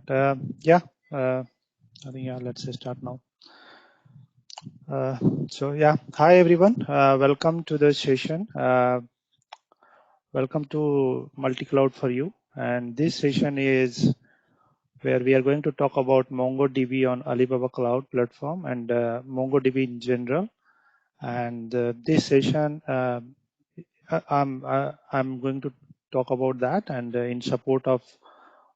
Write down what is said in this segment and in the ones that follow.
Yeah, I think let's start now. So yeah, hi everyone. Welcome to the session. Welcome to multi-cloud for you. And this session is where we are going to talk about MongoDB on Alibaba Cloud platform and MongoDB in general. And this session, I'm going to talk about that and in support of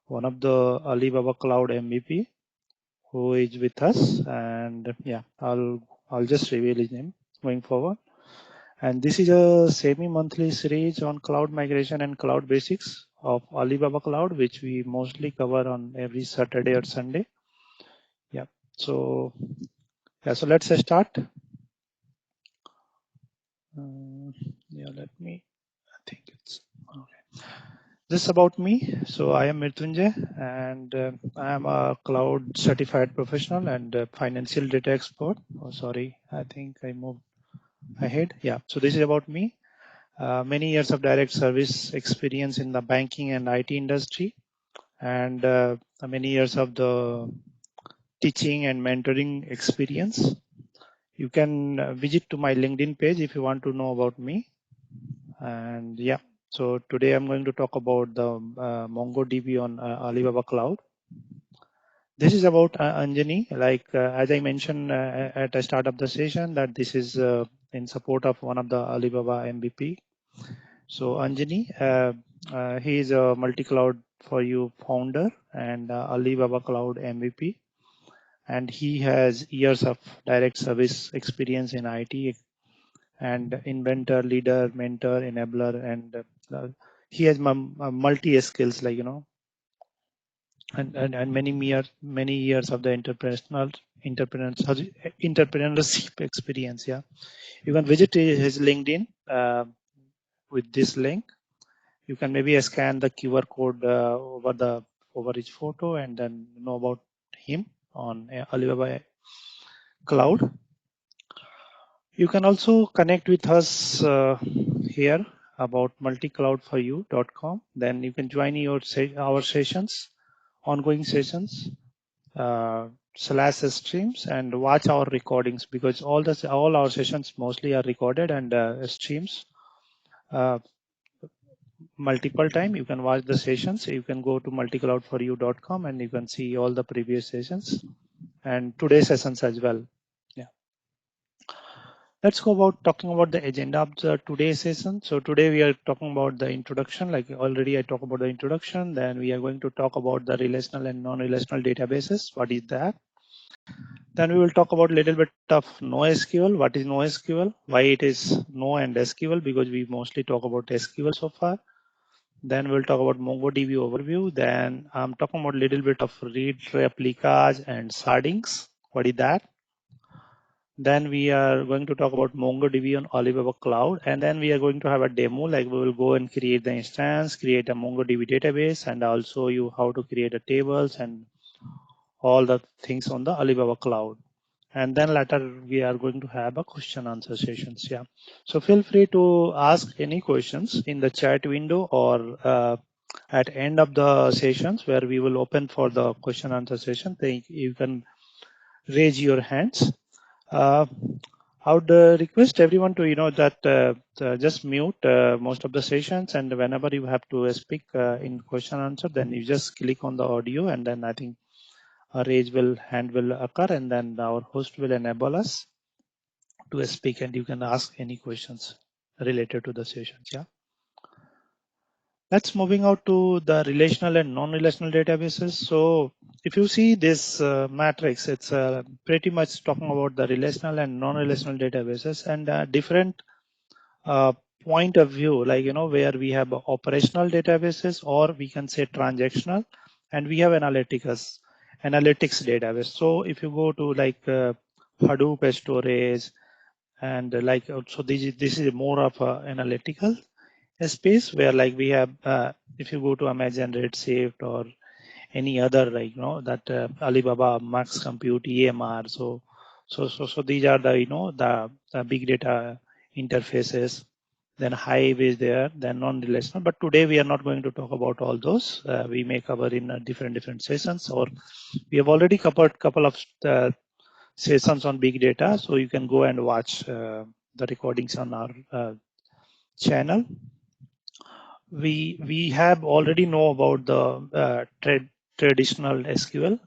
one of the Alibaba Cloud MVP who is with us, and yeah, I'll just reveal his name going forward. And this is a semi-monthly series on cloud migration and cloud basics of Alibaba Cloud, which we mostly cover on every Saturday or Sunday. Yeah. So so let's start. Let me. I think it's okay. This is about me. So I am Mritunjay, and I am a cloud certified professional and financial data expert. Oh, sorry, I think I moved ahead. Yeah. So this is about me. Many years of direct service experience in the banking and IT industry, and many years of the teaching and mentoring experience. You can visit to my LinkedIn page if you want to know about me. And yeah, so today I'm going to talk about the MongoDB on Alibaba Cloud. This is about Anjani. Like as I mentioned at the start of the session, that this is in support of one of the Alibaba MVP. So Anjani, he is a multi-cloud for you founder and Alibaba Cloud MVP, and he has years of direct service experience in IT and inventor, leader, mentor, enabler, and he has multi skills, like and many years of the entrepreneurship experience. Yeah, you can visit his LinkedIn with this link. You can maybe scan the QR code over his photo and then know about him on Alibaba Cloud. You can also connect with us here about multicloudforyou.com. Then you can join our sessions, ongoing sessions, / streams, and watch our recordings, because all our sessions mostly are recorded and streams multiple time. You can watch the sessions. You can go to multicloudforyou.com and you can see all the previous sessions and today's sessions as well. Yeah. Let's go about talking about the agenda of the today's session. So today we are talking about the introduction. Like already I talked about the introduction. Then we are going to talk about the relational and non-relational databases. What is that? Then we will talk about a little bit of NoSQL. What is NoSQL? Why it is No and SQL? Because we mostly talk about SQL so far. Then we'll talk about MongoDB overview. Then I'm talking about a little bit of read replicas and shardings. What is that? Then we are going to talk about MongoDB on Alibaba Cloud. And then we are going to have a demo, like we will go and create the instance, create a MongoDB database, and I'll show you how to create the tables and all the things on the Alibaba Cloud. And then later we are going to have a question answer sessions. Yeah. So feel free to ask any questions in the chat window or at end of the sessions where we will open for the question answer session. You can raise your hands. I would request everyone to that just mute most of the sessions, and whenever you have to speak in question answer, then you just click on the audio, and then I think a hand will occur, and then our host will enable us to speak, and you can ask any questions related to the sessions. Yeah. Let's moving out to the relational and non-relational databases. So if you see this matrix, it's pretty much talking about the relational and non-relational databases and different point of view, like, where we have operational databases, or we can say transactional, and we have analytics database. So if you go to like Hadoop storage and so this is more of a analytical space where like we have if you go to Amazon Redshift or any other, like that Alibaba Max Compute EMR. So these are the the big data interfaces then Hive is there, then non-relational. But today we are not going to talk about all those. We may cover in different sessions, or we have already covered couple of sessions on big data. So you can go and watch the recordings on our channel. We have already know about the traditional SQL.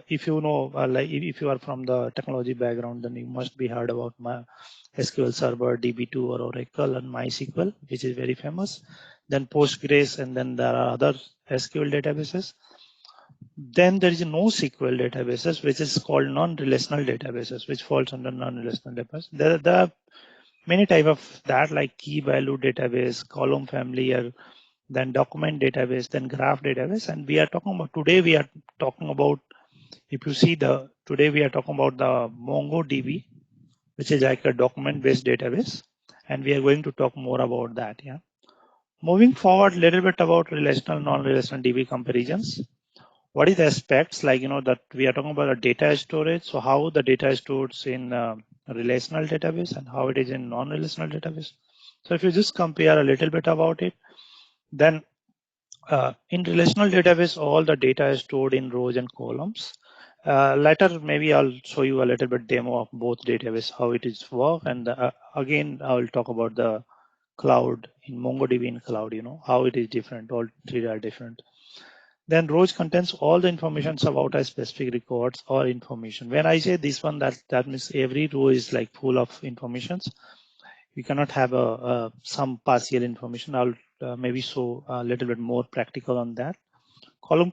If you know, like if you are from the technology background, then you must be heard about my SQL Server, DB2 or Oracle, and MySQL, which is very famous. Then Postgres, and then there are other SQL databases. Then there is no SQL databases, which is called non-relational databases, which falls under non-relational database. There are many type of that, like key value database, column family, or then document database, then graph database. And we are talking about today, we are talking about, if you see today we are talking about the MongoDB, which is like a document based database. And we are going to talk more about that. Yeah. Moving forward, a little bit about relational, non-relational DB comparisons. What is the aspects, like, that we are talking about a data storage. So how the data is stored in a relational database and how it is in non-relational database. So if you just compare a little bit about it, then in relational database, all the data is stored in rows and columns. Later, maybe I'll show you a little bit demo of both database, how it is work. And again, I will talk about the cloud in MongoDB in cloud, how it is different, all three are different. Then rows contains all the information about a specific records or information. When I say this one, that means every row is like full of informations. You cannot have some partial information. I'll maybe show a little bit more practical on that. Column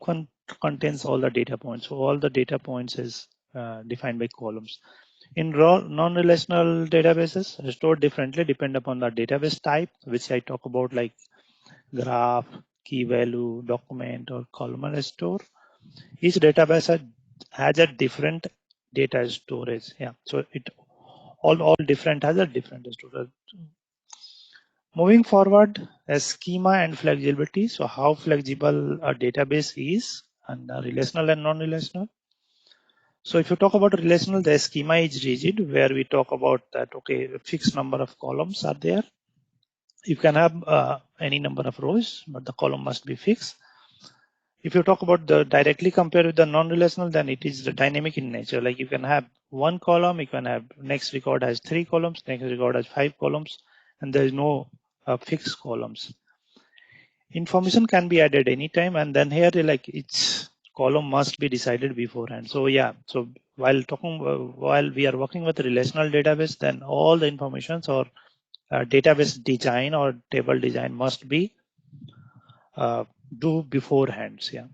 contains all the data points. So all the data points is defined by columns. In non-relational databases, stored differently depend upon the database type, which I talk about, like graph, key value, document, or columnar store. Each database has a different data storage. Yeah, so it all different has a different storage. Moving forward, a schema and flexibility. So how flexible a database is, and relational and non-relational. So if you talk about relational, the schema is rigid, where we talk about that, okay, a fixed number of columns are there. You can have any number of rows, but the column must be fixed. If you talk about the directly compared with the non-relational, then it is dynamic in nature. Like you can have one column, you can have next record has 3 columns, next record has 5 columns, and there is no fixed columns. Information can be added anytime, and then here like each column must be decided beforehand. So yeah, so while we are working with relational database, then all the informations or database design or table design must be do beforehand. Yeah.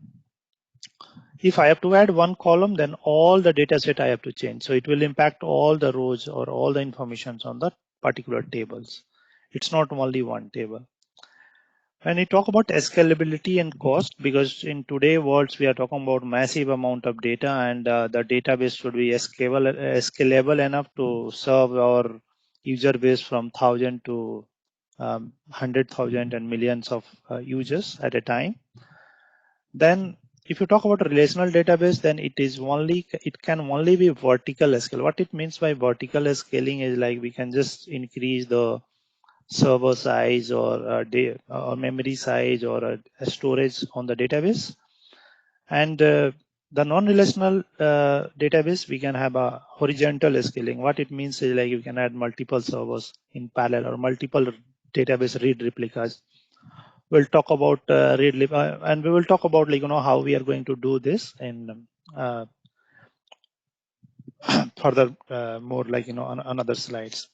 If I have to add one column, then all the data set I have to change. So it will impact all the rows or all the informations on the particular tables. It's not only one table. When we talk about scalability and cost, because in today's world, we are talking about massive amount of data, and the database should be scalable enough to serve our user base from 1,000 to 100,000 and millions of users at a time. Then if you talk about a relational database, then it can only be vertical scale. What it means by vertical scaling is like we can just increase the server size or memory size or storage on the database. And the non-relational database, we can have a horizontal scaling. What it means is like you can add multiple servers in parallel or multiple database read replicas. We'll talk about and we will talk about like how we are going to do this in further more like on other slides.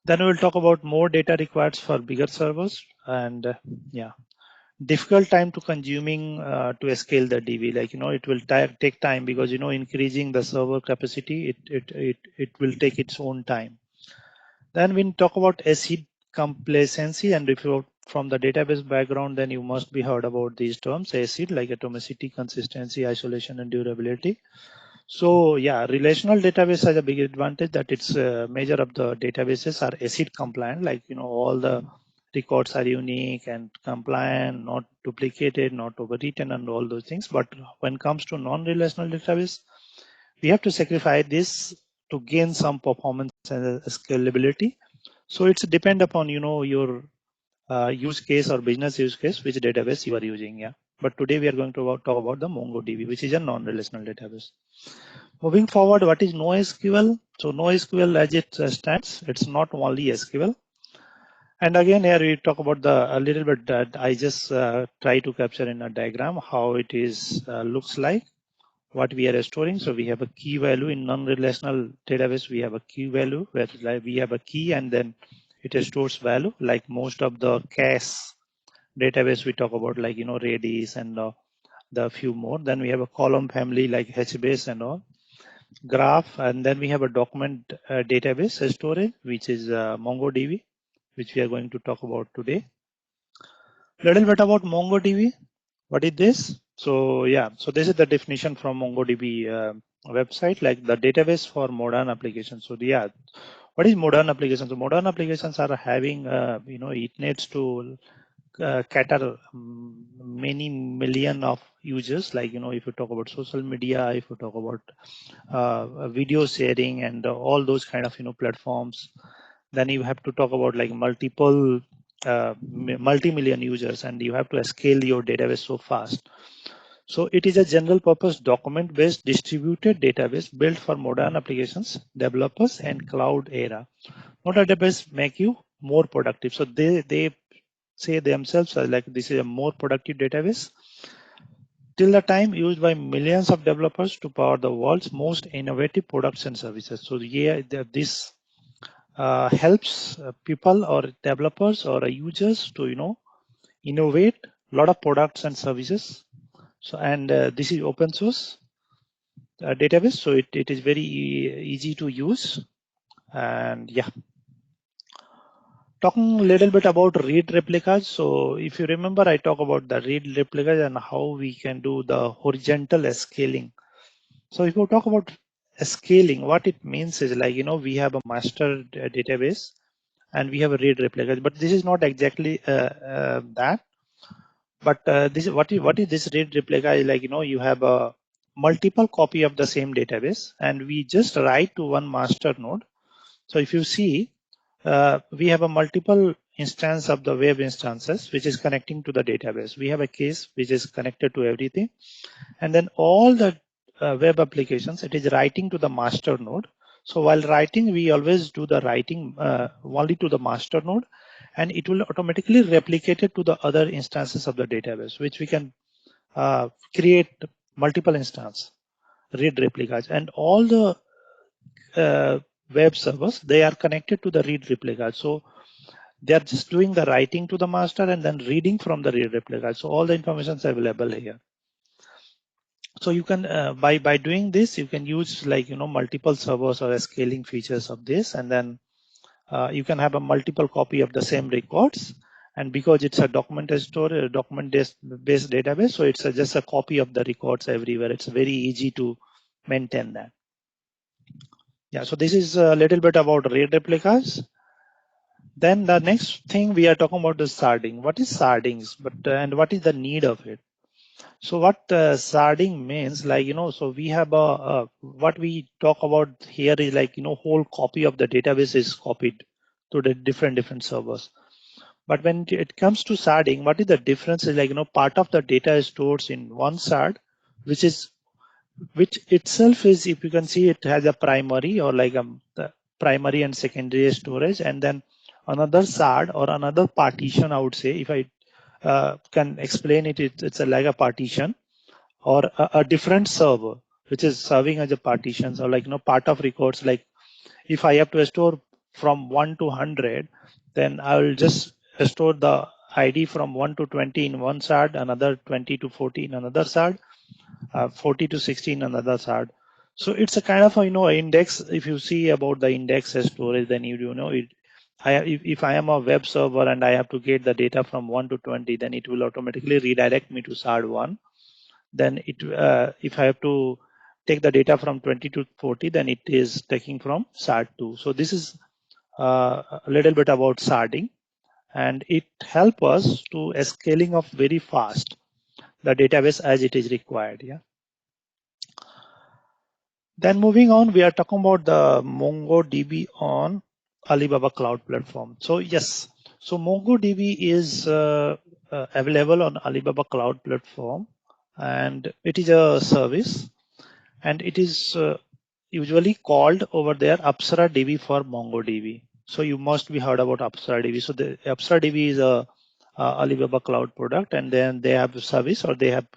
Then we will talk about more data required for bigger servers, and yeah, difficult time to consuming to scale the DB. Like it will take time because increasing the server capacity, it will take its own time. Then we talk about ACID complacency, and if you're from the database background, then you must be heard about these terms: ACID, like atomicity, consistency, isolation, and durability. So yeah, relational database has a big advantage that its measure of the databases are ACID compliant, like all the records are unique and compliant, not duplicated, not overwritten, and all those things. But when it comes to non-relational database, we have to sacrifice this to gain some performance and scalability. So it's depend upon your use case or business use case, which database you are using. Yeah. But today we are going to talk about the MongoDB, which is a non-relational database. Moving forward, what is NoSQL? So NoSQL, as it stands, it's not only SQL. And again, here we talk about a little bit that I just try to capture in a diagram how it is looks like what we are storing. So we have a key value in non-relational database. We have a key value where we have a key and then it stores value. Like most of the cache database we talk about, like Redis and the few more. Then we have a column family like HBase and all. Graph, and then we have a document database storage, which is MongoDB, which we are going to talk about today. Little bit about MongoDB. What is this? So yeah, so this is the definition from MongoDB website, like the database for modern applications. So yeah, what is modern applications? So modern applications are having it needs to cater many million of users. Like if you talk about social media, if you talk about video sharing and all those kind of platforms, then you have to talk about like multiple multi-million users, and you have to scale your database so fast. So it is a general purpose document based distributed database built for modern applications, developers and cloud era. What database make you more productive? So they say themselves as like this is a more productive database till the time used by millions of developers to power the world's most innovative products and services. So yeah, this helps people or developers or users to innovate a lot of products and services. So and this is open source database, so it is very easy to use. And yeah, talking a little bit about read replicas. So if you remember, I talk about the read replicas and how we can do the horizontal scaling. So if you talk about scaling, what it means is like, we have a master database and we have a read replicas, but this is not exactly that. But this is what is this read replica is like, you have a multiple copy of the same database and we just write to one master node. So if you see, we have a multiple instance of the web instances, which is connecting to the database. We have a case which is connected to everything. And then all the web applications, it is writing to the master node. So while writing, we always do the writing only to the master node, and it will automatically replicate it to the other instances of the database, which we can create multiple instance read replicas. And all the web servers, they are connected to the read replica. So they are just doing the writing to the master and then reading from the read replica. So all the information is available here. So you can by doing this, you can use like multiple servers or scaling features of this, and then you can have a multiple copy of the same records. And because it's a document based database, so it's just a copy of the records everywhere. It's very easy to maintain that. Yeah, so this is a little bit about read replicas. Then the next thing we are talking about is sharding. What is shardings? And what is the need of it? So what sharding means, like so we have what we talk about here is like whole copy of the database is copied to the different servers. But when it comes to sharding, what is the difference? Is like part of the data is stored in one shard, which itself is, if you can see, it has a primary or like the primary and secondary storage, and then another shard or another partition. I would say, if I can explain it, it's like a partition or a different server which is serving as a partitions, or like part of records. Like if I have to store from 1 to 100, then I will just store the ID from 1 to 20 in one shard, another 20 to 40 in another shard, 40 to 60 in another shard. So it's a kind of index. If you see about the index storage, then you know it. If I am a web server and I have to get the data from 1 to 20, then it will automatically redirect me to shard 1. Then if I have to take the data from 20 to 40, then it is taking from shard 2. So this is a little bit about sharding, and it helps us to scaling up very fast the database as it is required. Yeah. Then moving on, we are talking about the MongoDB on Alibaba Cloud Platform. So yes, so MongoDB is available on Alibaba Cloud Platform, and it is a service, and it is usually called over there Apsara DB for MongoDB. So you must be heard about Apsara DB. So the Apsara DB is a Alibaba Cloud product, and then they have a service, or they have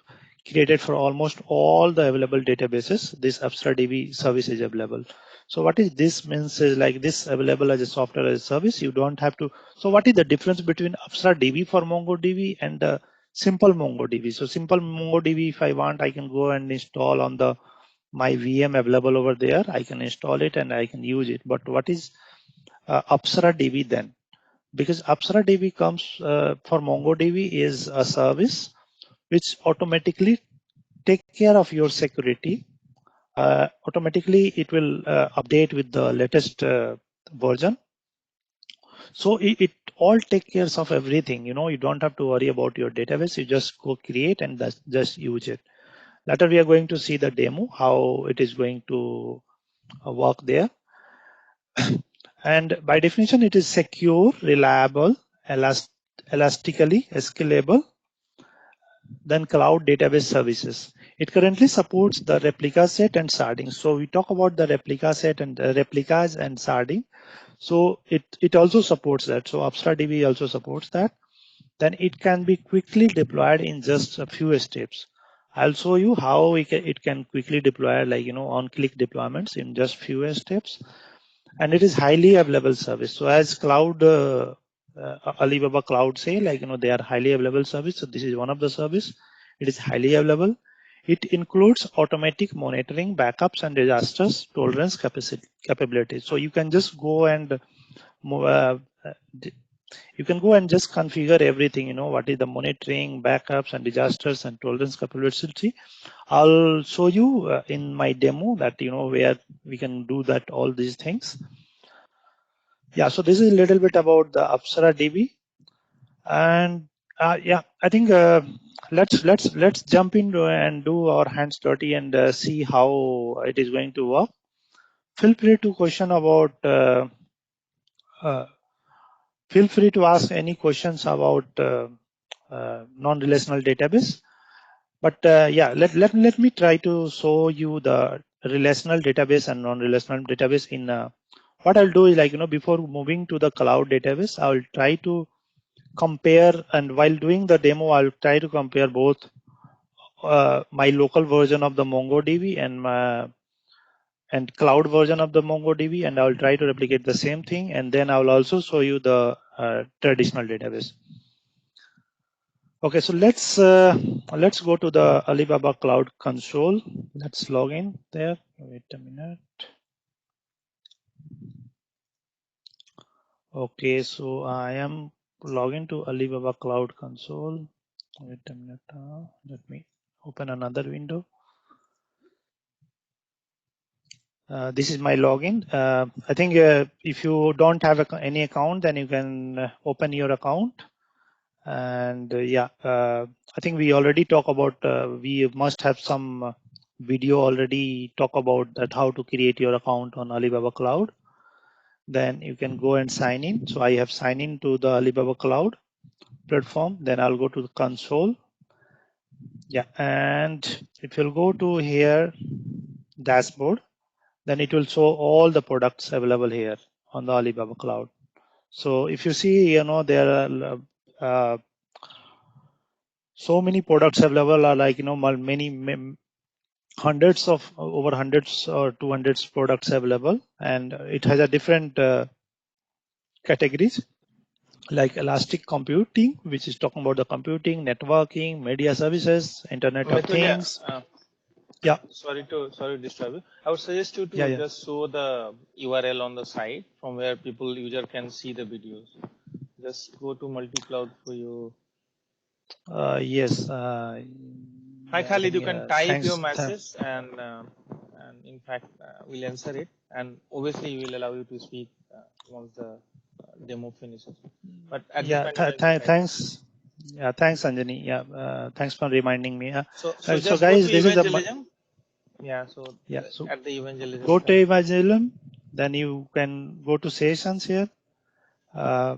created for almost all the available databases. This Apsara DB service is available. So what is this means is like this available as a software as a service. You don't have to. So what is the difference between Apsara DB for MongoDB and the simple MongoDB? So simple MongoDB, if I want, I can go and install on the my VM available over there. I can install it and I can use it. But what is Apsara DB then? Because Apsara DB comes for MongoDB is a service which automatically take care of your security. Automatically, it will update with the latest version. So it all take care of everything. You know, you don't have to worry about your database. You just go create and just use it. Later, we are going to see the demo, how it is going to work there. And by definition, it is secure, reliable, elastically scalable, then cloud database services. It currently supports the replica set and sharding. So we talk about the replica set and replicas and sharding. So it also supports that. So Apsara DB also supports that. Then it can be quickly deployed in just a few steps. I'll show you how it can quickly deploy, like, you know, on-click deployments in just few steps. And it is highly available service. So as cloud, Alibaba Cloud say, like, you know, they are highly available service. So this is one of the service. It is highly available. It includes automatic monitoring, backups, and disasters tolerance capabilities. So you can just go and you can go and just configure everything, you know, what is the monitoring, backups, and disasters and tolerance capability. I'll show you in my demo that, you know, where we can do that, all these things. Yeah, so this is a little bit about the Apsara DB. And yeah, I think let's jump into and do our hands dirty and see how it is going to work. Feel free to question about feel free to ask any questions about non-relational database. But yeah, let me try to show you the relational database and non-relational database in what I'll do is, like, you know, before moving to the cloud database, I'll try to compare, and while doing the demo, I'll try to compare both my local version of the MongoDB and cloud version of the MongoDB, and I'll try to replicate the same thing, and then I'll also show you the traditional database. Okay, so let's go to the Alibaba Cloud Console. Let's log in there. Wait a minute. Okay, so I am logging to Alibaba Cloud Console. Wait a minute. Let me open another window. This is my login. I think if you don't have any account, then you can open your account. And yeah, I think we already talk about, we must have some video already talk about that, how to create your account on Alibaba Cloud. Then you can go and sign in. So I have signed in to the Alibaba Cloud platform. Then I'll go to the console. Yeah, and if you'll go to here, dashboard, then it will show all the products available here on the Alibaba Cloud. So if you see, you know, there are so many products available, are like, you know, many hundreds of over hundreds or 200 products available, and it has a different categories like elastic computing, which is talking about the computing, networking, media services, Internet of Things. Yeah. Sorry to disturb you. I would suggest you to just show the URL on the site from where user can see the videos. Just go to multi-cloud for you. Yes. Hi Khalid, you can type your message and in fact we'll answer it, and obviously we'll allow you to speak once the demo finishes. But at yeah, thanks. Yeah, thanks, Anjani. Yeah, thanks for reminding me. So guys, this is evangelism. a So at the evangelism. Go to evangelism. Then you can go to sessions here. Yes.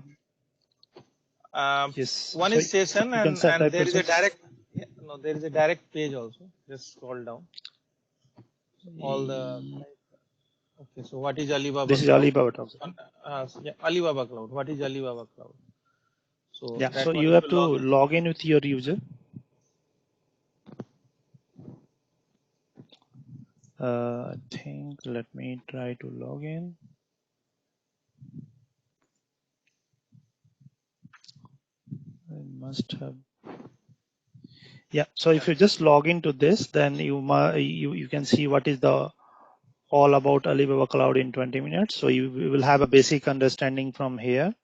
One so is session, you can set and type there is a process. direct. No, there is a direct page also. Just scroll down. All the. Okay, so what is Alibaba This is Cloud? Alibaba Talks. Yeah, Alibaba Cloud. What is Alibaba Cloud? So Yeah. that So one you you have will to log in. log in with your user. I think let me try to log in. I must have. Yeah. So if you just log into this, then you can see what is the all about Alibaba Cloud in 20 minutes. So you will have a basic understanding from here,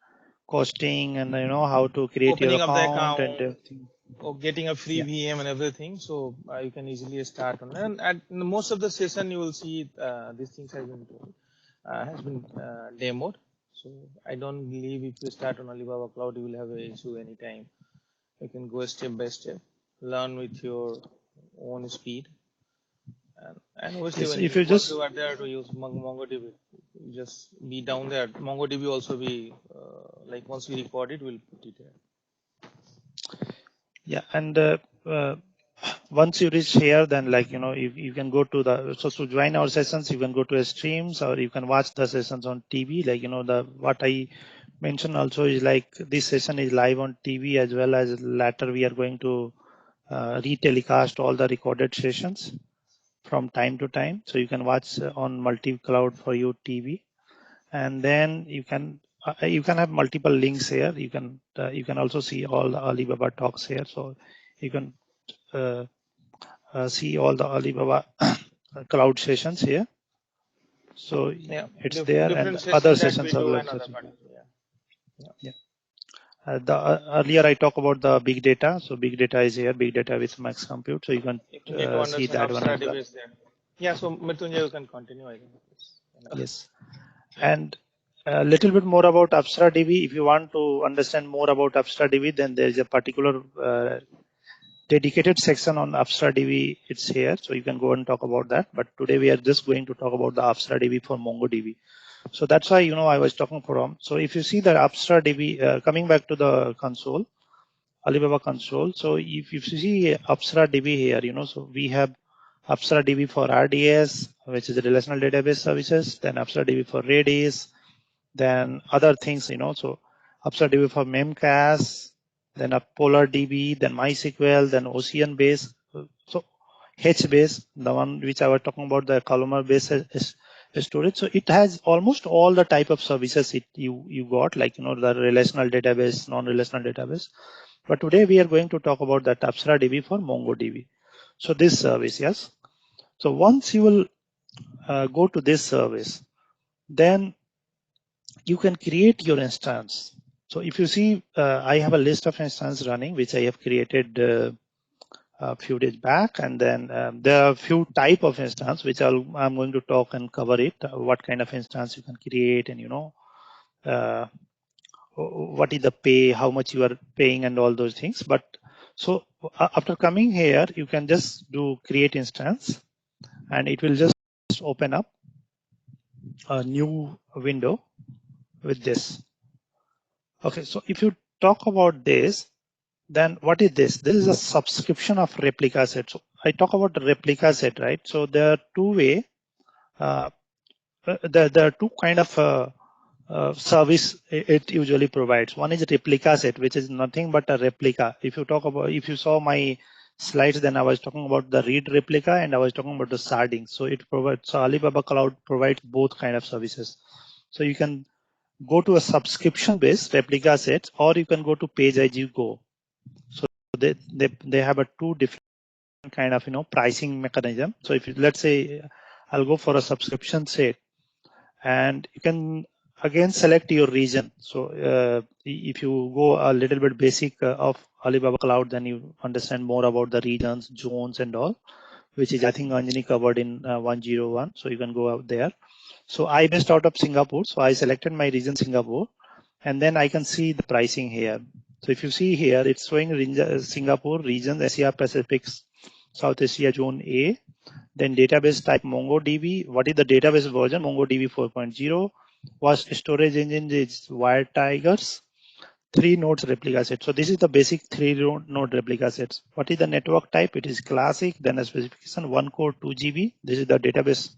costing and how to create your Opening of the account and account, everything. or getting a free Yeah. VM and everything. So you can easily start on. And at most of the session, you will see these things has been demoed. So I don't believe if you start on Alibaba Cloud, you will have an issue anytime. You can go step by step, learn with your own speed. And obviously, Yes. when If you you once just you are there to use MongoDB, just be down there. MongoDB also be like once we record it, we'll put it there. yeah, and once you reach here, then you can go to the to join our sessions, you can go to streams or you can watch the sessions on TV. The what I mentioned also is like this session is live on TV as well as later we are going to retelecast all the recorded sessions from time to time. So you can watch on multi-cloud for you TV, and then you can have multiple links here. You can also see all the Alibaba talks here. So you can uh, see all the Alibaba cloud sessions here. So Yeah, it's there, and different other session that we sessions are do like and other such. part. Yeah. Yeah. Earlier I talked about the big data. So big data is here, big data with max compute. So you can If you need to see understand that one Apsara as well. DB is there. Yeah, so Mritunjay, you can continue. I think it's enough. Yes. And a little bit more about Apsara DB. If you want to understand more about Apsara DB, then there is a particular dedicated section on Apsara DB. It's here, so you can go and talk about that. But today we are just going to talk about the Apsara DB for MongoDB. So that's why I was talking from. So if you see the Apsara DB, coming back to the console, Alibaba console. So if you see Apsara DB here, so we have Apsara DB for RDS, which is the relational database services. Then Apsara DB for Redis. Then other things, so Apsara DB for Memcache, then a Polar DB, then MySQL, then Ocean base. So HBase, the one which I was talking about, the columnar base is storage. So it has almost all the type of services you got, like the relational database, non-relational database. But today we are going to talk about that Apsara DB for MongoDB. So this service, yes. So once you will go to this service, then you can create your instance. So if you see, I have a list of instances running, which I have created a few days back, and then there are a few type of instance which I'm going to talk and cover it. What kind of instance you can create, and uh, what is the pay, how much you are paying, and all those things. But so after coming here, you can just do create instance, and it will just open up a new window with this. Okay, so if you talk about this, then what is this? This is a subscription of replica set. So I talk about the replica set, right? So there are two way. There are two kind of service it usually provides. One is a replica set, which is nothing but a replica. If you saw my slides, then I was talking about the read replica and I was talking about the sharding. So Alibaba Cloud provides both kind of services. So you can go to a subscription based replica set, or you can go to page as you go. So they have a two different kind of pricing mechanism. So if let's say I'll go for a subscription set, and you can again select your region. So if you go a little bit basic of Alibaba Cloud, then you understand more about the regions, zones, and all, which is I think Anjani covered in 101. So you can go out there. So I based out of Singapore, so I selected my region Singapore, and then I can see the pricing here. So if you see here, it's showing Singapore region, Asia Pacific, South Asia Zone A, Then database type MongoDB. What is the database version? MongoDB 4.0. Was storage engine is Wire Tigers. 3 nodes replica set. So this is the basic 3 node replica sets. What is the network type? It is classic. Then a specification 1 core 2 GB. This is the database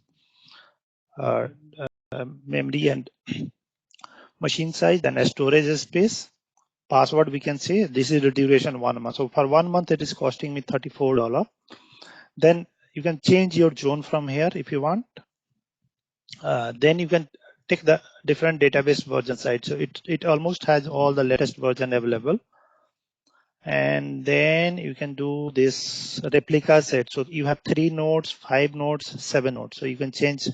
memory and machine size. Then a storage space. Password we can say this is the duration 1 month. So for 1 month it is costing me $34. Then you can change your zone from here if you want. Then you can take the different database version side. So it almost has all the latest version available. And then you can do this replica set. So you have 3 nodes, 5 nodes, 7 nodes. So you can change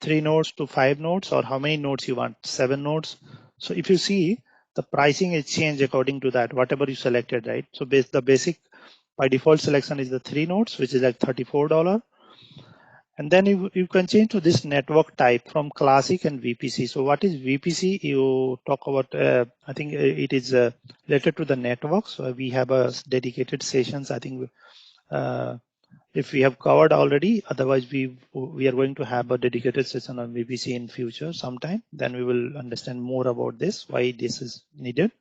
3 nodes to 5 nodes, or how many nodes you want, 7 nodes. So if you see, the pricing is changed according to that, whatever you selected, right? So the basic by default selection is the 3 nodes, which is like $34. And then you can change to this network type from classic and VPC. So what is VPC? You talk about, I think it is related to the network. So we have a dedicated sessions. I think if we have covered already, otherwise we are going to have a dedicated session on VPC in future sometime. Then we will understand more about this, why this is needed.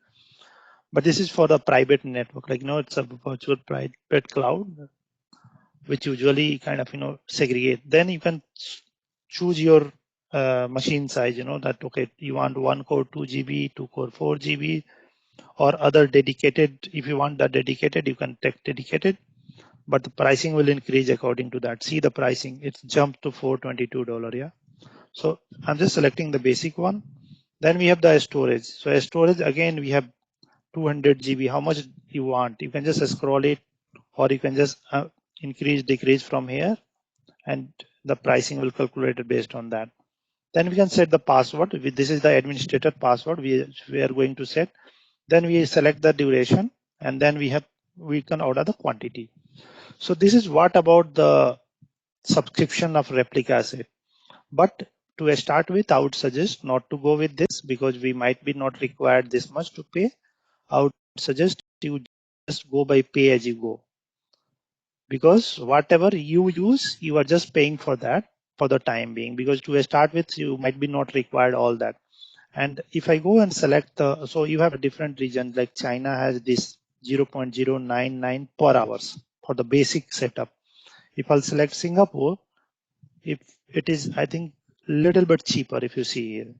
But this is for the private network, like, it's a virtual private cloud, which usually kind of, segregate. Then you can choose your machine size, that, okay, you want 1 core 2 GB, 2 core 4 GB, or other dedicated. If you want that dedicated, you can take dedicated, but the pricing will increase according to that. See the pricing, it's jumped to $422. Yeah. So I'm just selecting the basic one. Then we have the storage. So storage, again, we have 200 GB. How much you want? You can just scroll it, or you can just increase, decrease from here, and the pricing will calculate it based on that. Then we can set the password. This is the administrator password we are going to set. Then we select the duration, and then we can order the quantity. So this is what about the subscription of replica set. But to start with, I would suggest not to go with this, because we might be not required this much to pay. I would suggest you just go by pay as you go, because whatever you use, you are just paying for that for the time being, because to start with, you might be not required all that. And if I go and select so you have a different region, like China has this 0.099 per hours for the basic setup. If I'll select Singapore, if it is, I think, little bit cheaper if you see here.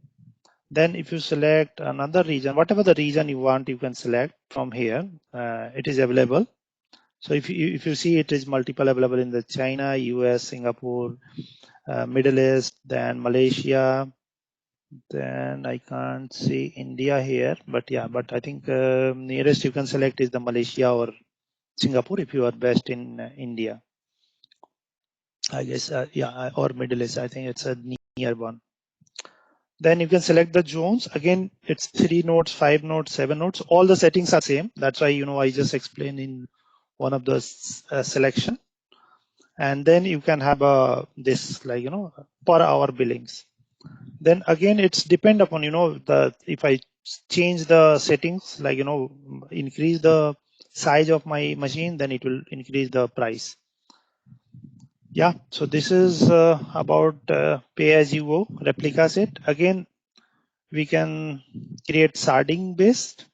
Then if you select another region, whatever the region you want, you can select from here. It is available. So if you see, it is multiple available in the China, US, Singapore, Middle East, then Malaysia. Then I can't see India here, but yeah, but I think nearest you can select is the Malaysia or Singapore if you are based in India. I guess, yeah, or Middle East. I think it's a near one. Then you can select the zones. Again, it's 3 nodes, 5 nodes, 7 nodes. All the settings are same. That's why, I just explained in one of the selection. And then you can have this, like, per hour billings. Then again, it's depend upon, if I change the settings, like, increase the size of my machine, then it will increase the price. Yeah, so this is about pay as you go replica set. Again, we can create sharding based,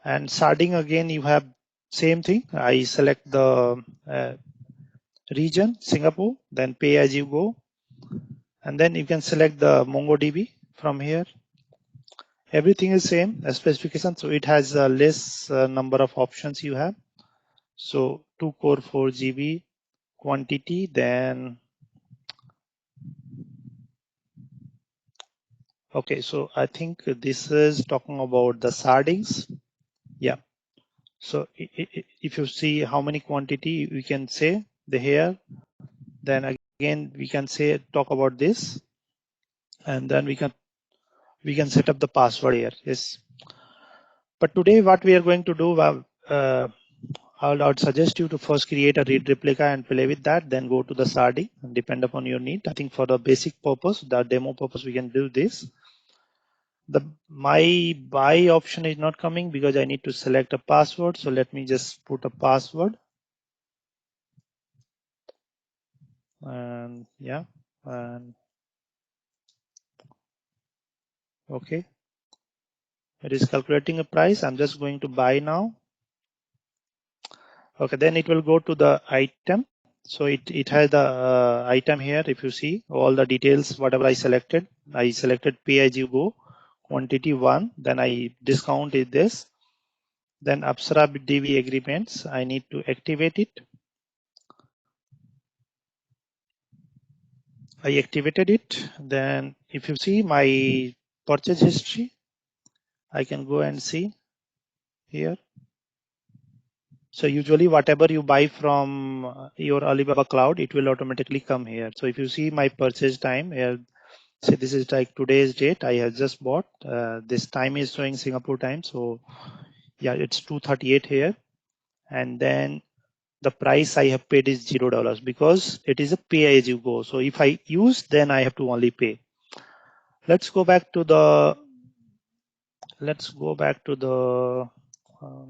and sharding, again, you have same thing. I select the region Singapore, then pay as you go, and then you can select the MongoDB from here. Everything is same as specification, so it has a less number of options you have. So 2 core 4 GB quantity. Then okay, so I think this is talking about the shardings. Yeah. So if you see how many quantity we can say the here, then again we can say talk about this, and then we can set up the password here. Yes. But today what we are going to do, I would suggest you to first create a read replica and play with that, then go to the sharding and depend upon your need. I think for the basic purpose, the demo purpose, we can do this. My buy option is not coming because I need to select a password. So let me just put a password. and yeah, and okay, it is calculating a price. I'm just going to buy now. Okay, then it will go to the item. So it has the item here. If you see all the details, whatever I selected pay as you go, quantity 1, then I discount is this. Then Apsara DB agreements, I need to activate it. I activated it. Then if you see my purchase history, I can go and see here. So usually whatever you buy from your Alibaba cloud, it will automatically come here. So if you see my purchase time here, say this is like today's date, I have just bought. This time is showing Singapore time. So yeah, it's 2:38 here. And then the price I have paid is $0 because it is a pay as you go. So if I use, then I have to only pay. Let's go back to the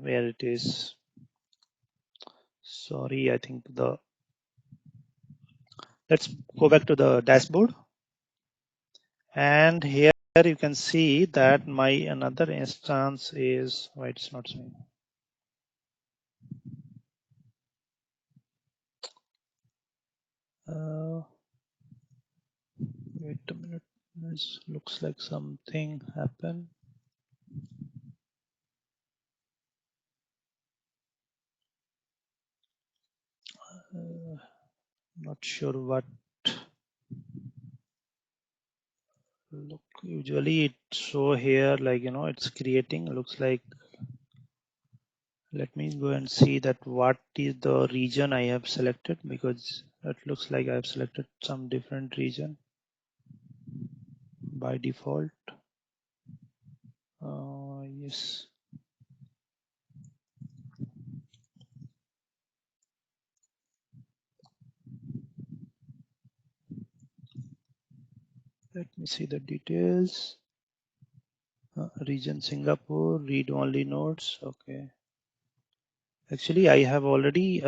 where it is. Sorry, I think let's go back to the dashboard. And here you can see that my another instance is, why it's not showing. Wait a minute, this looks like something happened. Not sure what. Look, usually it show here like, it's creating, looks like. Let me go and see that what is the region I have selected, because it looks like I have selected some different region by default. Yes. Let me see the details. Region Singapore, read only nodes. Okay. Actually, I have already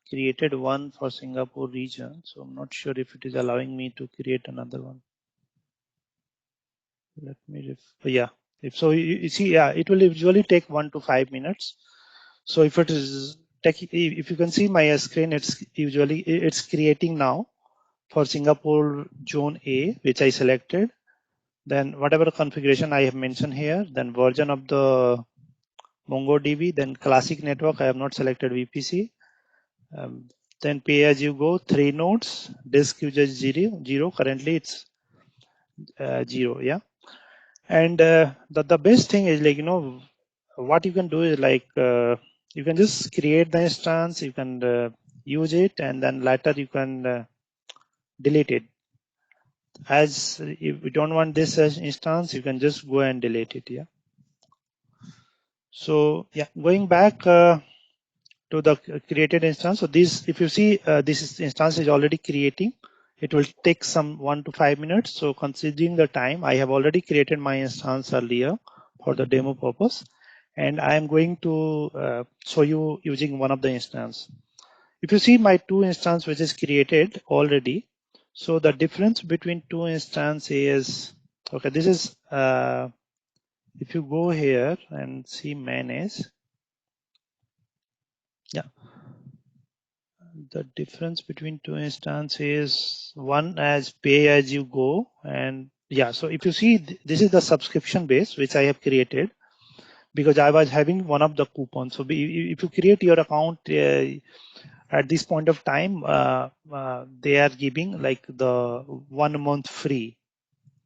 created one for Singapore region, so I'm not sure if it is allowing me to create another one. Let me, yeah. If so, you see, yeah, it will usually take 1 to 5 minutes. So if it is, if you can see my screen, it's creating now for Singapore Zone A, which I selected. Then whatever configuration I have mentioned here, then version of the MongoDB, then classic network, I have not selected VPC. Then pay as you go, 3 nodes, disk usage 0. Currently it's 0, yeah. And the best thing is like, what you can do is like, you can just create the instance, you can use it, and then later you can delete it. As if you don't want this instance, you can just go and delete it, yeah. So yeah, going back to the created instance. So this, if you see, this instance is already creating. It will take some 1 to 5 minutes. So considering the time, I have already created my instance earlier for the demo purpose. And I am going to show you using one of the instance. If you see my 2 instance, which is created already. So the difference between 2 instance is, okay, this is, if you go here and see manage, yeah, the difference between 2 instances is one as pay as you go, and yeah, so if you see, this is the subscription base which I have created because I was having one of the coupons. So if you create your account at this point of time, they are giving like the 1 month free.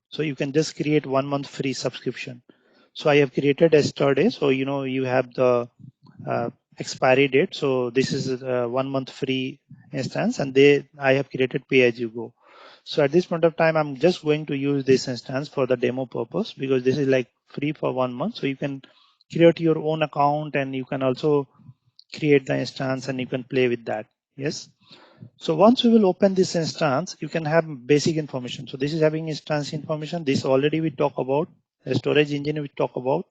So you can just create 1 month free subscription. So I have created yesterday. So, you have the expiry date. So this is 1 month free instance, and I have created pay as you go. So at this point of time, I'm just going to use this instance for the demo purpose because this is like free for 1 month. So you can create your own account and you can also create the instance and you can play with that. Yes. So once we will open this instance, you can have basic information. So this is having instance information. This already we talk about. The storage engine we talk about.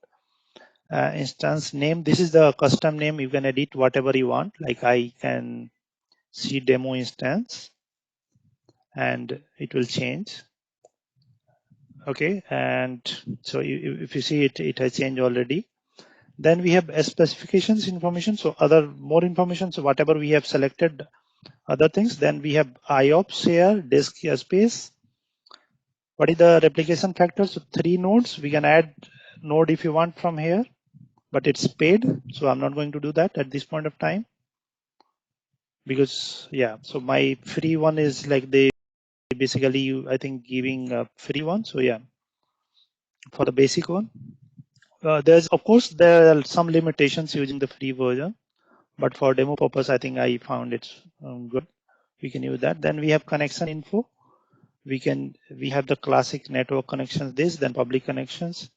Instance name. This is the custom name. You can edit whatever you want. Like I can see demo instance. and it will change. Okay, and so if you see it, it has changed already. Then we have specifications information, so other more information. So whatever we have selected, other things. Then we have IOPS here, disk space. What is the replication factor? So 3 nodes. We can add node if you want from here, but it's paid. So I'm not going to do that at this point of time because yeah. So my free one is like they basically I think giving a free one. So yeah, for the basic one. There's of course there are some limitations using the free version, but for demo purpose, I think I found it's good. We can use that. Then we have connection info. We have the classic network connections, this, then public connections.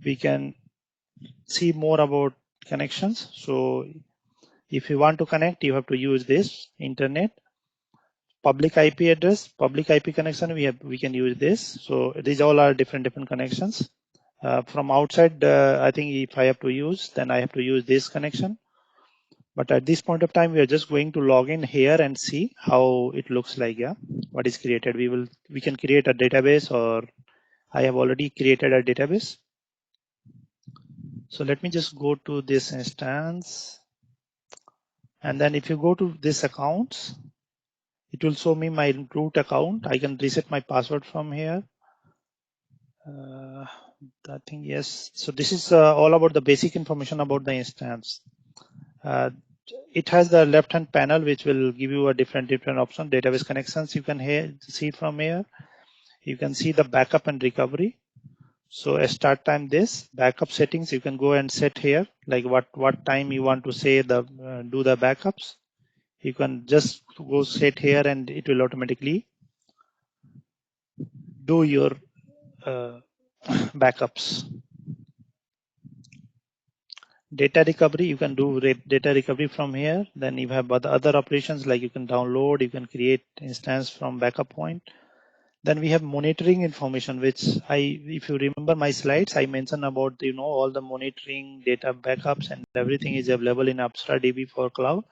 We can see more about connections. So if you want to connect, you have to use this internet. Public IP address, public IP connection, we can use this. So these all are different connections. From outside, I think if I have to use, then I have to use this connection. But at this point of time, we are just going to log in here and see how it looks like. Yeah, what is created. We can create a database, or I have already created a database. So let me just go to this instance. And then if you go to this accounts, it will show me my root account. I can reset my password from here. I think yes. So this is all about the basic information about the instance. It has the left hand panel which will give you a different option. Database connections you can see from here. You can see the backup and recovery. So a start time, this backup settings you can go and set here, like what time you want to say the do the backups. You can just go set here and it will automatically do your backups. Data recovery, you can do data recovery from here. Then you have other operations like you can download, you can create instance from backup point. Then we have monitoring information, which if you remember my slides, I mentioned about all the monitoring data backups and everything is available in Apstra DB for cloud.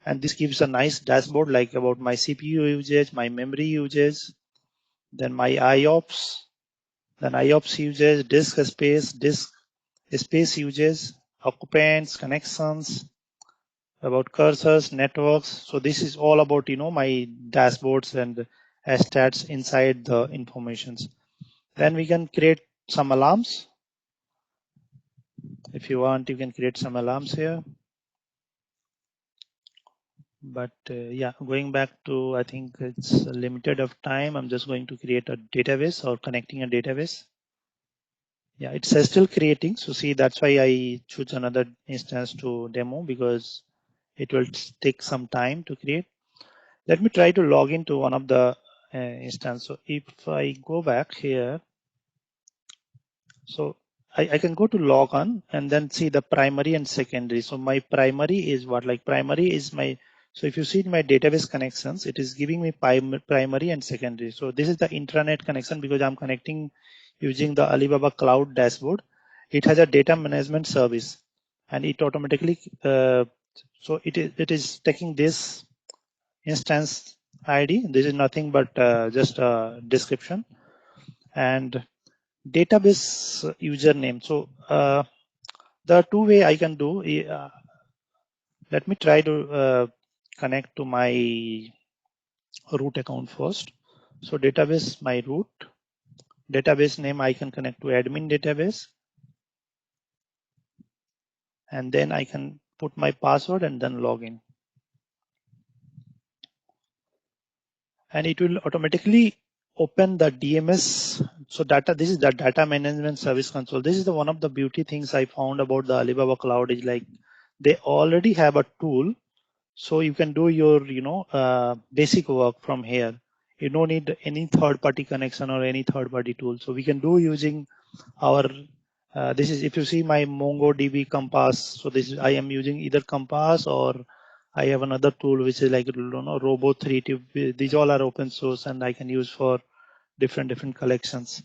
And this gives a nice dashboard like about my CPU usage, my memory usage, then my IOPS, then IOPS usage, disk space usage, occupants, connections, about cursors, networks. So this is all about my dashboards and stats inside the informations. Then we can create some alarms. If you want, you can create some alarms here. But yeah, going back to, I think it's limited of time. I'm just going to create a database or connecting a database. Yeah, it's still creating. So see, that's why I choose another instance to demo because it will take some time to create. Let me try to log into one of the instance. So if I go back here, so I can go to log on and then see the primary and secondary. So my primary is what? Like primary is my, so if you see my database connections, it is giving me primary and secondary. So this is the intranet connection because I'm connecting using the Alibaba Cloud dashboard. It has a data management service and it automatically, so it is taking this instance ID. This is nothing but just a description and database username. So there are two ways I can do. Let me try to connect to my root account first. So database, my root. Database name, I can connect to admin database. And then I can put my password and then log in. And it will automatically open the DMS. So this is the data management service console. This is the one of the beauty things I found about the Alibaba Cloud is like they already have a tool. So you can do your, basic work from here. You don't need any third-party connection or any third-party tool. So we can do using our, this is, if you see my Mongo DB Compass. So this is, I am using either Compass or I have another tool which is like, Robo3. These all are open source and I can use for different collections.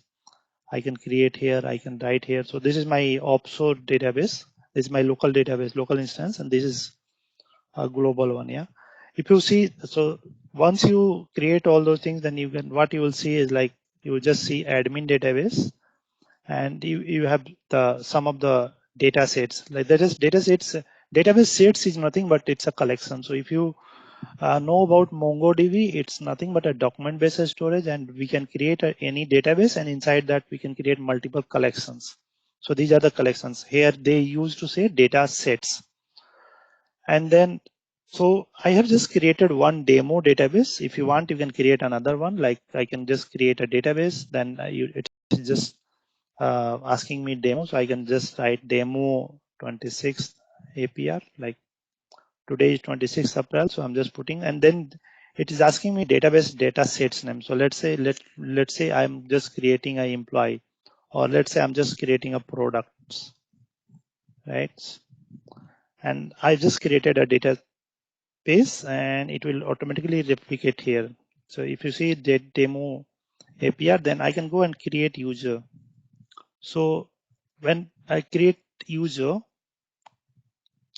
I can create here, I can write here. So this is my offshore database. This is my local database, local instance, and this is a global one. Yeah. if you see, so once you create all those things, then you can, what you will see is like, you will just see admin database, and you have the some of the data sets. Like that is data sets. Database sets is nothing but it's a collection. So if you know about MongoDB, it's nothing but a document-based storage, and we can create any database, and inside that we can create multiple collections. So these are the collections. Here they used to say data sets. And then, so I have just created one demo database. If you want, you can create another one. Like I can just create a database, then it is just asking me demo. So I can just write demo 26 APR, like today is 26th April. So I'm just putting, and then it is asking me database data sets name. So let's say I'm just creating an employee, or let's say I'm just creating a product, right? And I just created a database, and it will automatically replicate here. So if you see the demo APR, then I can go and create user. So when I create user,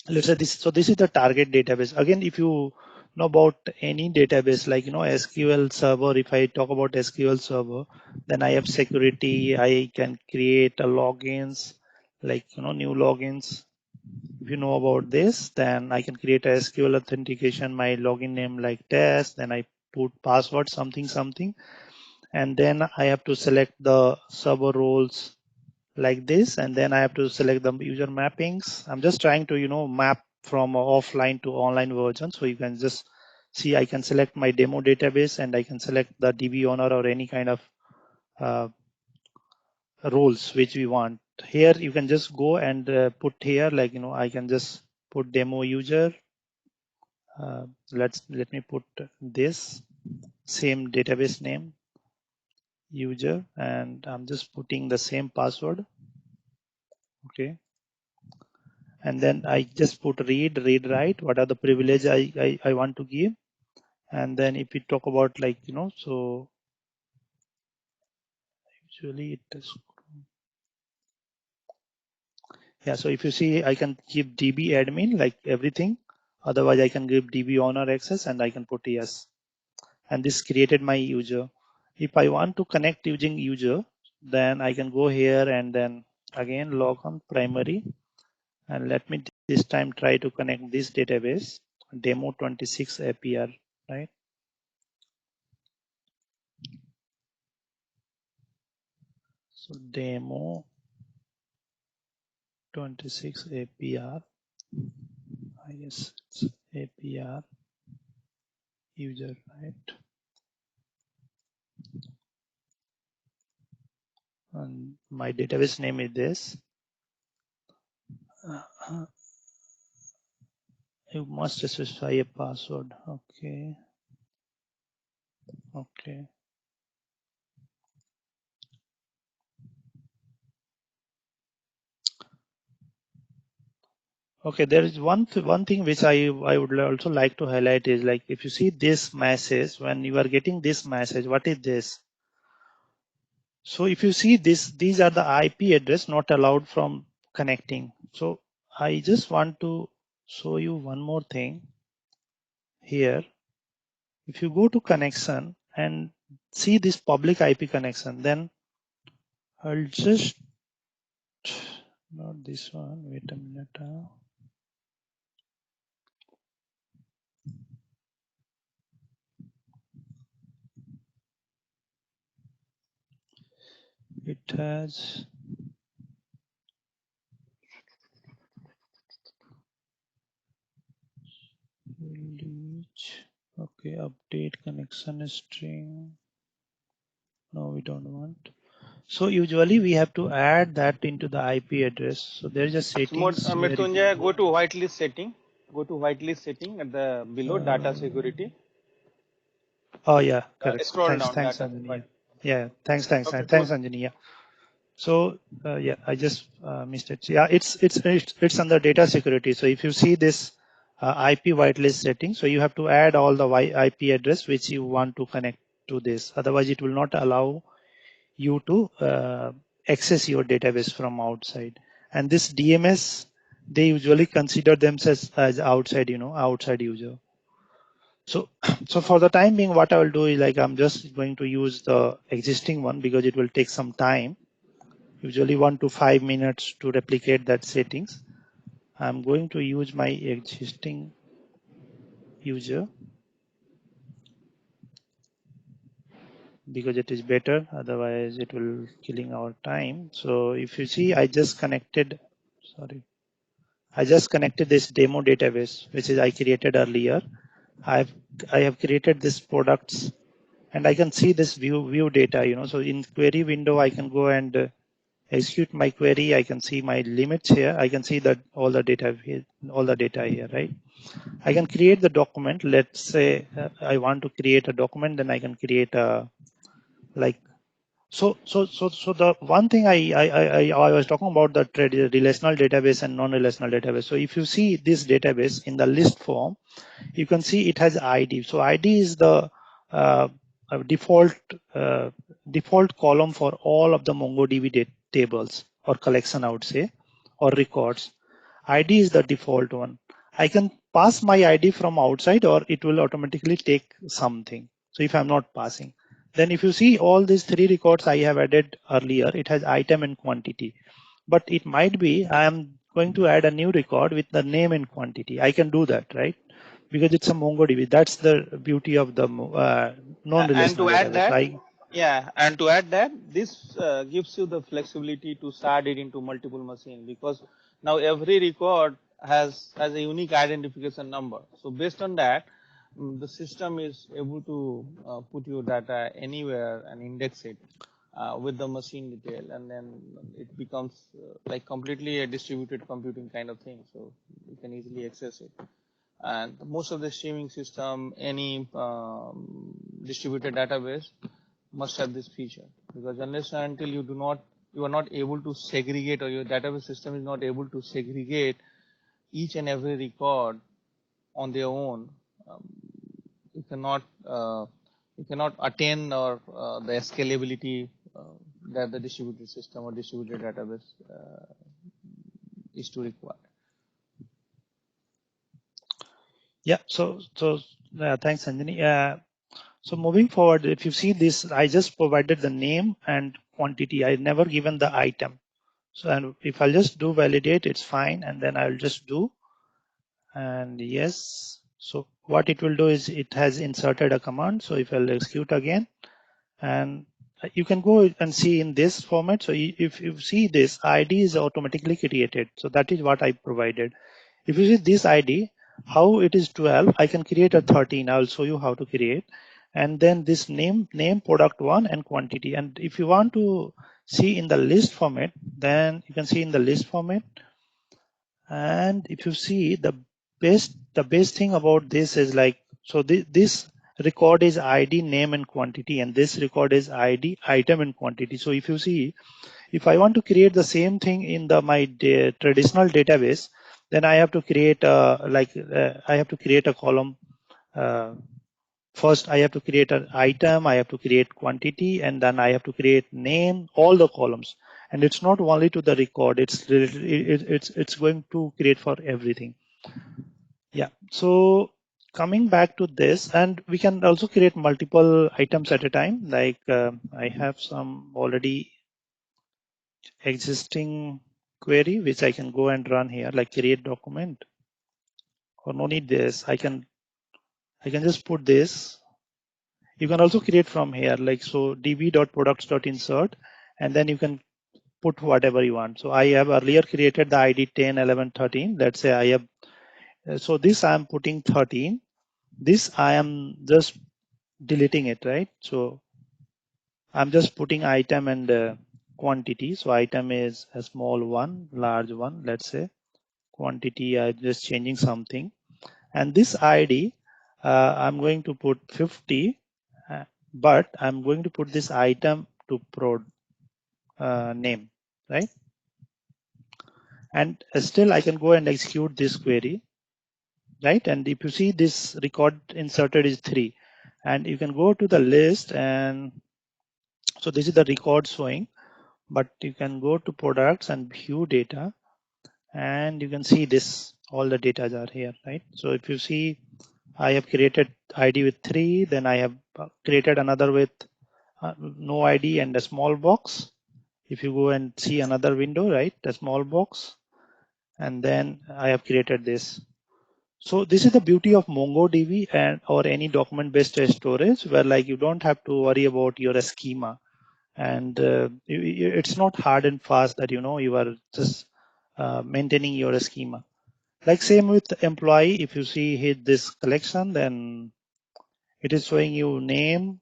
let's say this, so this is the target database. Again, if you know about any database, like, SQL server, if I talk about SQL server, then I have security, I can create a logins, like, new logins. If you know about this, then I can create a SQL authentication, my login name like test, then I put password something, and then I have to select the server roles like this, and then I have to select the user mappings. I'm just trying to, map from offline to online version. So you can just see, I can select my demo database, and I can select the DB owner or any kind of uh, roles which we want. Here you can just go and put here, like, I can just put demo user. Let me put this same database name user, and I'm just putting the same password. Okay. And then I just put read, write, what are the privilege I want to give. And then if we talk about, like, so usually it is, yeah. So if you see, I can give DB admin, like everything. Otherwise I can give DB owner access, and I can put yes. And this created my user. If I want to connect using user, then I can go here and then again log on primary, and let me this time try to connect this database demo 26 APR, right? So demo 26 APR, I guess it's APR user, right? And my database name is this. You must specify a password. Okay. Okay. Okay, there is one thing which I would also like to highlight is, like, if you see this message, when you are getting this message, what is this? So if you see this, these are the IP address not allowed from connecting. So I just want to show you one more thing here. If you go to connection and see this public IP connection, then I'll just, not this one, wait a minute. It has reach. Okay, update connection string. No, we don't want. So usually we have to add that into the IP address. So there's a settings where you can Mritunjay, go go. to whitelist setting. Go to whitelist setting at the below data security. Oh yeah, correct. Scroll Thanks, down thanks, data. Anjani. White. Yeah, thanks, Okay, thanks, good. Anjani. Yeah. So yeah, I just missed it. Yeah, it's under data security. So if you see this IP whitelist setting, so you have to add all the IP address which you want to connect to this. Otherwise, it will not allow you to access your database from outside. And this DMS, they usually consider themselves as outside, outside user. So, so for the time being, what I will do is like I'm just going to use the existing one because it will take some time, usually 1 to 5 minutes to replicate that settings. I'm going to use my existing user because it is better. Otherwise, it will killing our time. So if you see, I just connected. Sorry, I just connected this demo database, which is I created earlier. I've I have created this products, and I can see this view data. So in query window, I can go and execute my query. I can see my limits here. I can see that all the data here, right? I can create the document. Let's say I want to create a document, then I can create a like. So the one thing I was talking about the relational database and non-relational database. So if you see this database in the list form, you can see it has ID. So ID is the uh, default uh, default column for all of the MongoDB tables or collection, I would say, or records. ID is the default one. I can pass my ID from outside, or it will automatically take something. So if I'm not passing, then if you see all these 3 records I have added earlier, it has item and quantity. But it might be I am going to add a new record with the name and quantity. I can do that, right? Because it's a MongoDB. That's the beauty of the And non-relational to add database. So that, yeah, and to add that, this gives you the flexibility to start it into multiple machines, because now every record has a unique identification number. So based on that, the system is able to put your data anywhere and index it with the machine detail, and then it becomes like completely a distributed computing kind of thing. So you can easily access it. And most of the streaming system, any distributed database must have this feature, because unless and until you are not able to segregate, or your database system is not able to segregate each and every record on their own, um, you cannot attain or the scalability that the distributed system or distributed database is to require. yeah. So thanks, Anjani. So moving forward, if you see this, I just provided the name and quantity. I never given the item. So and if I'll just do validate, it's fine, and then I'll just do and yes. So what it will do is it has inserted a command. So if I'll execute again, and you can go and see in this format. So if you see this ID is automatically created. So that is what I provided. If you see this ID, how it is 12, I can create a 13. I'll show you how to create. And then this name product one and quantity. And if you want to see in the list format, then you can see in the list format. And if you see the best thing about this is like, so this record is ID, name and quantity, and this record is ID, item and quantity. So if you see, if I want to create the same thing in my traditional database, then I have to create I have to create a column. First, I have to create an item, I have to create quantity, and then I have to create name, all the columns. And it's not only to the record; it's going to create for everything. Yeah. So coming back to this, and we can also create multiple items at a time. Like I have some already existing query which I can go and run here, like create document. Or no need this. I can just put this. You can also create from here, like so db.products.insert, and then you can put whatever you want. So I have earlier created the ID 10, 11, 13. Let's say I have, so this I am putting 13. This I am just deleting it, right? So I'm just putting item and quantity. So item is a small one, large one, let's say. Quantity, I'm just changing something. And this ID, I'm going to put 50, but I'm going to put this item to prod name, right? And still I can go and execute this query, right? And if you see this record inserted is 3, and you can go to the list, and so this is the record showing, but you can go to products and view data, and you can see this, all the data are here, right? So if you see I have created ID with 3, then I have created another with no ID and a small box. If you go and see another window, right, a small box, and then I have created this. So this is the beauty of MongoDB and or any document-based storage, where like you don't have to worry about your schema, and it's not hard and fast that you are just maintaining your schema. Like same with employee, if you see here this collection, then it is showing you name,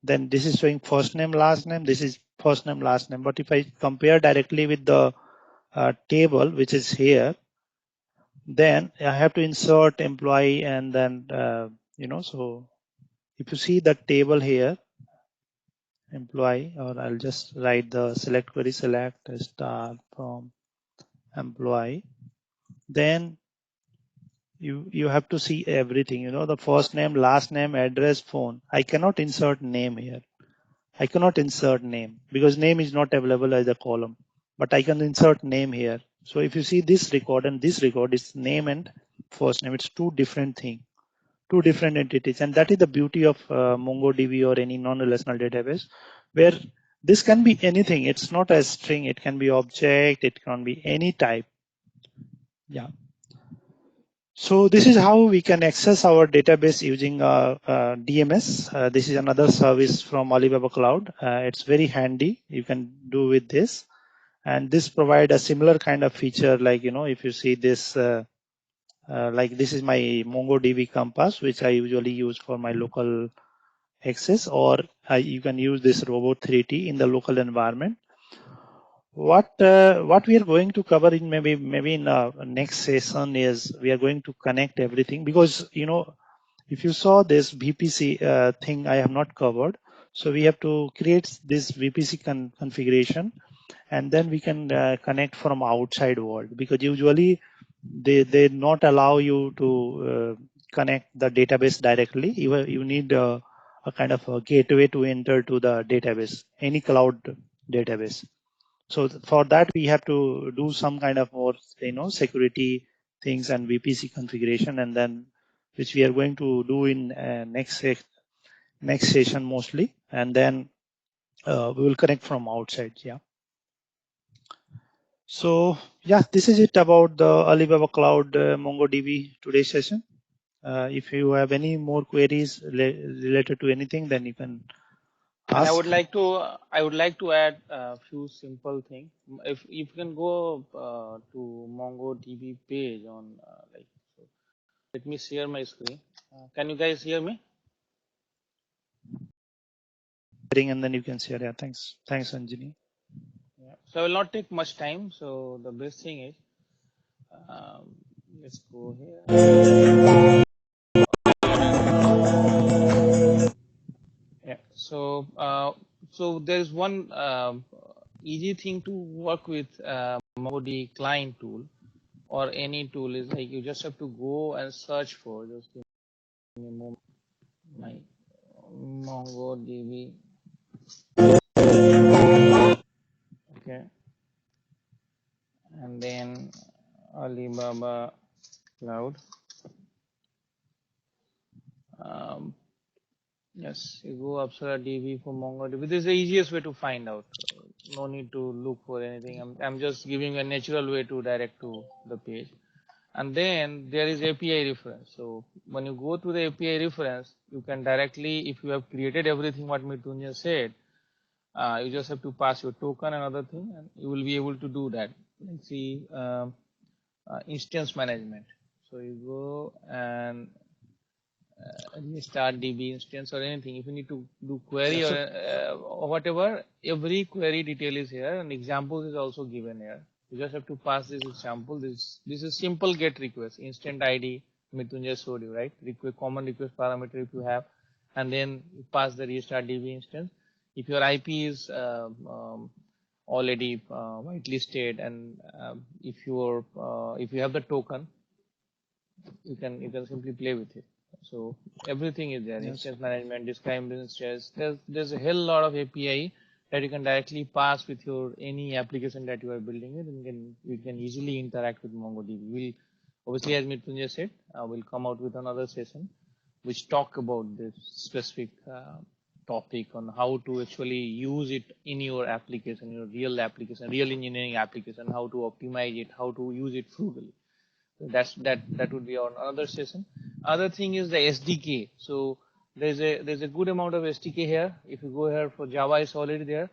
then this is showing first name, last name, this is first name, last name. But if I compare directly with the table, which is here, then I have to insert employee and then, so if you see the table here, employee, or I'll just write the select query, select star from employee, then you have to see everything, the first name, last name, address, phone. I cannot insert name here. I cannot insert name because name is not available as a column, but I can insert name here. So if you see this record and this record, it's name and first name. It's two different things, two different entities. And that is the beauty of MongoDB or any non-relational database, where this can be anything. It's not a string. It can be object. It can be any type. Yeah. So this is how we can access our database using DMS. This is another service from Alibaba Cloud. It's very handy. You can do with this. And this provide a similar kind of feature, like, if you see this, like this is my MongoDB Compass, which I usually use for my local access, or you can use this Robot 3T in the local environment. What we are going to cover in maybe in next session is we are going to connect everything, because if you saw this VPC thing I have not covered, so we have to create this VPC configuration, and then we can connect from outside world, because usually they not allow you to connect the database directly. You need a kind of a gateway to enter to the database, any cloud database. So for that, we have to do some kind of more, security things and VPC configuration, and then which we are going to do in next session mostly, and then we will connect from outside. Yeah. So yeah, this is it about the Alibaba Cloud MongoDB today's session. If you have any more queries related to anything, then you can ask. And I would like to add a few simple things. If you can go to MongoDB page on so let me share my screen. Can you guys hear me? And then you can share. Yeah, thanks, Anjani. Yeah. So I will not take much time. So the best thing is, let's go here. Yeah. So there's one easy thing to work with MongoDB client tool or any tool is like you just have to go and search for, just give me a moment, my MongoDB. Okay. And then Alibaba Cloud. Yes, you go Apsara DB for MongoDB. This is the easiest way to find out. No need to look for anything. I'm just giving a natural way to direct to the page. And then there is API reference. So when you go to the API reference, you can directly, if you have created everything what Mritunjay said, you just have to pass your token and other thing, and you will be able to do that. Let's see, instance management. So you go and start DB instance or anything. If you need to do query or whatever, every query detail is here, and examples is also given here. You just have to pass this example. This is simple get request, instant ID. Mritunjay showed you, right? Common request parameter if you have, and then you pass the restart DB instance. If your IP is already whitelisted, and if you have the token, you can simply play with it. So everything is there. Yes. Instance management, describe instance. There's a hell lot of API that you can directly pass with your any application that you are building it, and you can easily interact with MongoDB. We'll obviously, as Mritunjay said, we'll come out with another session which talk about this specific topic on how to actually use it in your application, your real application, real engineering application, how to optimize it, how to use it frugally. So that would be on another session. Other thing is the SDK. So there's a good amount of SDK here. If you go here for Java, is already there,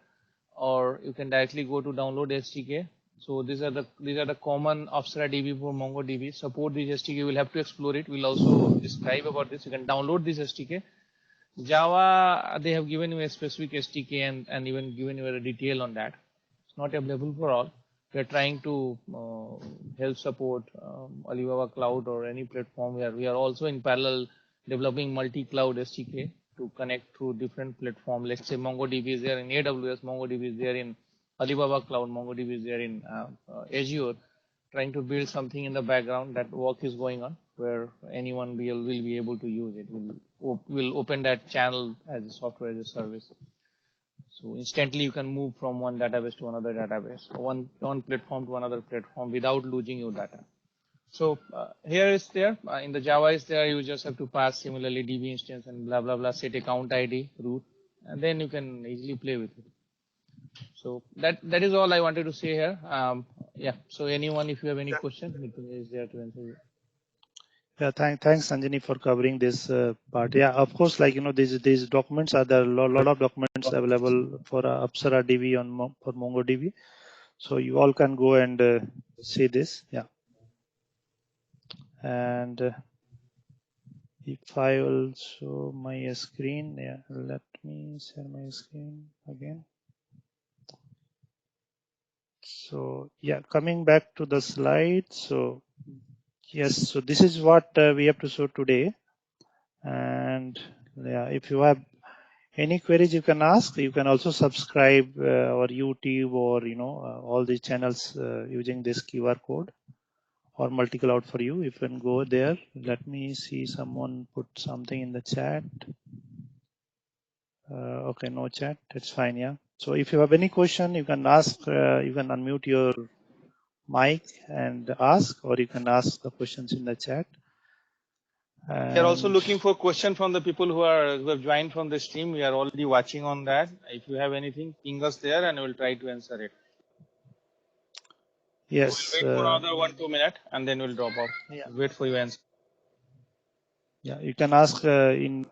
or you can directly go to download SDK. So these are the common Apsara DB for MongoDB. Support this SDK. We'll have to explore it. We'll also describe about this. You can download this SDK. Java, they have given you a specific SDK and even given you a detail on that. It's not available for all. We are trying to help support Alibaba Cloud or any platform where we are also in parallel developing multi-cloud SDK to connect through different platforms. Let's say MongoDB is there in AWS, MongoDB is there in Alibaba Cloud, MongoDB is there in Azure. Trying to build something in the background. That work is going on where anyone will be able to use it. We'll open that channel as a software as a service. So instantly you can move from one database to another database, one platform to another platform without losing your data. So here is there in the Java is there. You just have to pass similarly DB instance and blah blah blah, set account ID, root, and then you can easily play with it. So that is all I wanted to say here. Yeah. So anyone, if you have any question, Mritunjay is there to answer you. Yeah, thanks Anjani for covering this part. Yeah, of course, like these documents are there. A lot of documents available for Apsara DB for MongoDB. So you all can go and see this. Yeah, and if I will show my screen, yeah, let me share my screen again. So yeah, coming back to the slide. So yes, so this is what we have to show today. And yeah, if you have any queries, you can ask. You can also subscribe our YouTube or all these channels using this QR code or multi-cloud for you. You can go there. Let me see, someone put something in the chat. Okay, no chat. It's fine. Yeah. So if you have any question, you can ask. You can unmute your mic and ask, or you can ask the questions in the chat. We are also looking for questions from the people who have joined from the stream. We are already watching on that. If you have anything, ping us there and we'll try to answer it. Yes. We'll wait for another 1-2 minutes and then we'll drop off. Yeah. Wait for your answer. Yeah, you can ask in